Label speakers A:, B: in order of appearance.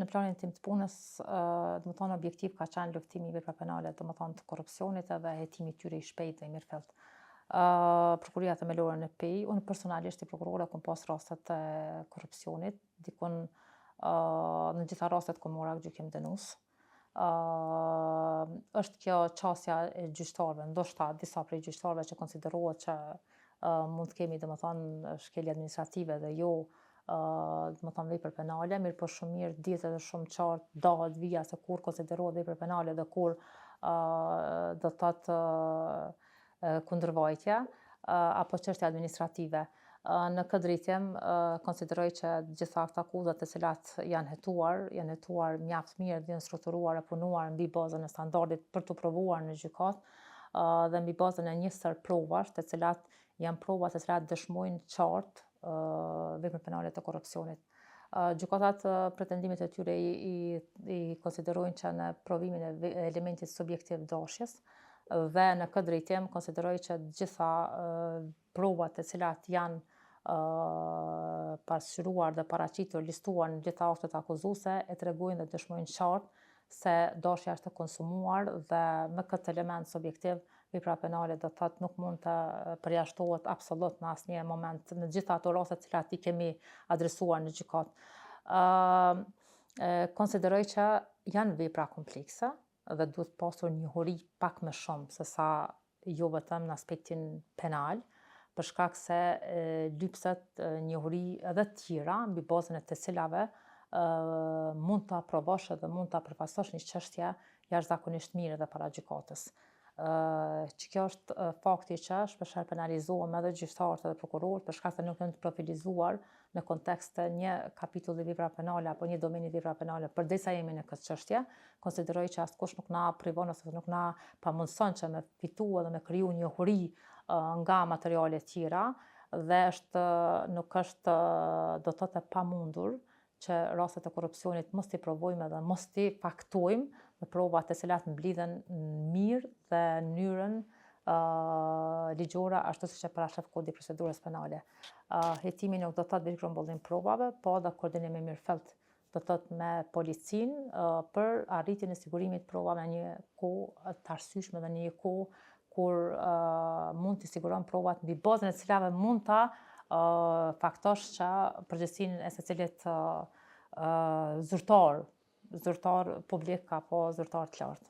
A: në planin tim të punës, domethënë objektiv ka qenë luftimi i veprave penale, domethënë të korrupsionit edhe hetimi i tyre i shpejtë dhe i mirëfillt. Prokuria themelore në PI, unë personalisht i prokurore kam pas raste të korrupsionit, dikun në gjitha rastet ku mora gjykim dënues. Është kjo qasja e gjyqtarëve, ndoshta disa prej gjyqtarëve që konsiderohet që mund të kemi domethënë shkelje administrative dhe jo domethënë vepër penale, mirë po shumë mirë dihet edhe shumë qartë dahet vija se kur konsiderohet vepër penale dhe kur do të thotë kundërvajtje apo çështje administrative. Në këtë drejtim konsideroj që gjitha këto akuzat të cilat janë hetuar mjaft mirë dhe janë strukturuar e punuar mbi bazën e standardit për të provuar në gjykat dhe mbi bazën e një sër provash, të cilat janë prova të cilat dëshmojnë qartë veprën penale të korrupsionit. Gjykatat pretendimet e tyre i konsiderojnë që në provimin e elementit subjektiv dashjes dhe në këtë drejtim konsideroj që gjitha provat të cilat janë pasqyruar dhe paraqitur, listuar në gjitha aktet akuzuese e tregojnë dhe dëshmojnë qartë se dashja është e konsumuar dhe me këtë element subjektiv vepra penale do të thotë nuk mund të përjashtohet absolut në asnjë moment në gjitha ato raste të cilat i kemi adresuar në gjykat. Konsideroj që janë vepra komplekse dhe duhet pasur njohuri pak më shumë se sa jo vetëm në aspektin penal, për shkak se lypset njohuri edhe të tjera mbi bazën e të cilave mund ta aprovosh dhe mund ta përfasosh një çështje jashtëzakonisht mirë edhe para gjykatës. Që kjo është fakti që shpeshherë penalizohen edhe gjyqtarët edhe prokurorët për shkak se nuk janë të profilizuar në kontekst të një kapitulli vepra penale apo një domeni vepra penale përderisa jemi në këtë çështje, konsideroj që askush nuk na privon ose nuk na pamundson që me fitu edhe me kriju njohuri nga materiale të tjera dhe nuk është do të thotë e pamundur që rastet e korrupsionit mos t'i provojmë dhe mos t'i faktojmë me prova të cilat mblidhen mirë dhe në mënyrën ligjore ashtu siç e parashef Kodi i Procedurës Penale. Hetimi nuk do të thotë vetëm grumbullnim provave, po edhe koordinim i mirëfillt do të thotë me policinë për arritjen e sigurimit të provave në një kohë të arsyeshme dhe në një kohë kur mund të siguron provat mbi bazën e cilave mund ta faktosh që përgjegjësinë e secilit zyrtar publik apo zyrtar të lartë.